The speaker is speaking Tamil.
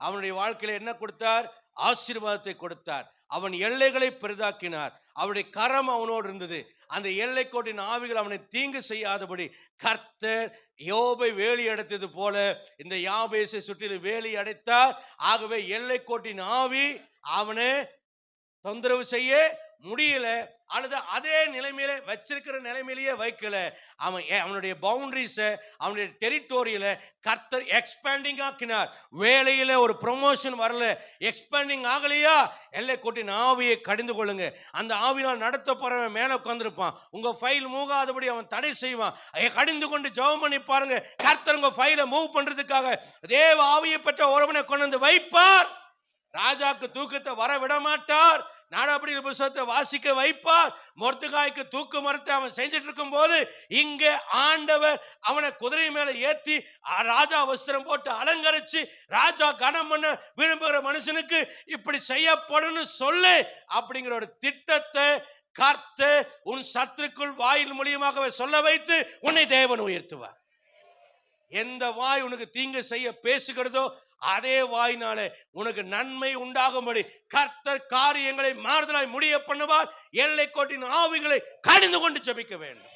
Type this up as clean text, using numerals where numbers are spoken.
அவனுடைய வாழ்க்கையில என்ன கொடுத்தார்? ஆசீர்வாதத்தை கொடுத்தார். அவன் எல்லைகளை பெரிதாக்கினார். அவருடைய கரம் அவனோடு இருந்தது. அந்த எல்லைக்கோட்டின் ஆவிகள் அவனை தீங்கு செய்யாதபடி கர்த்தர் யோபை வேலி அடைத்தது போல இந்த யாபேசை சுற்றிலும் வேலி அடைத்தார். ஆகவே எல்லைக்கோட்டின் ஆவி அவனை தொந்தரவு செய்ய முடியல, அல்லது அதே நிலைமையில வச்சிருக்கிற நிலைமையிலேயே வைக்கல. அவனுடைய பவுண்டரிஸை, அவனுடைய டெரிட்டோரியில கர்த்தர் எக்ஸ்பேண்டிங் ஆக்கினார். வேலையில ஒரு ப்ரொமோஷன் வரல, எக்ஸ்பேண்டிங் ஆகலையா, எல்லை கோட்டின் ஆவியை கடிந்து கொள்ளுங்க. அந்த ஆவியால் நடத்தப்படுறவன் மேல உட்கார்ந்துருப்பான். உங்க ஃபைல் மூகாதபடி அவன் தடை செய்வான். கடிந்து கொண்டு ஜெபம் பண்ணி பாருங்க, கர்த்தர் உங்க ஃபைலை மூவ் பண்றதுக்காக தேவ ஆவியை பெற்ற ஒருவனை கொண்டு வந்து வைப்பார். ராஜாக்கு தூக்கத்தை வர விட மாட்டார். நாடாபடி புத்தகத்தை வாசிக்க வைப்பார். மொர்தெகாய்க்கு தூக்கு மரத்தை அவன் செஞ்சிட்டு இருக்கும் போது இங்க ஆண்டவர் அவனை குதிரை மேல ஏற்றி ராஜா வஸ்திரம் போட்டு அலங்கரிச்சு, ராஜா கனம் பண்ண விரும்புகிற மனுஷனுக்கு இப்படி செய்யப்படும் சொல்லு அப்படிங்கிற ஒரு திட்டத்தை கர்த்தர் உன் சத்துருக்குள் வாயில் மூலியமாக சொல்ல வைத்து உன்னை தேவன் உயர்த்துவார். எந்த வாய் உனக்கு தீங்கு செய்ய பேசுகிறதோ அதே வாயினாலே உனக்கு நன்மை உண்டாகும்படி கர்த்தர் காரியங்களை மாறுதலாய் முடிய பண்ணுவார். எல்லை கோட்டின் ஆவிகளை கடிந்து கொண்டு ஜெபிக்க வேண்டும்.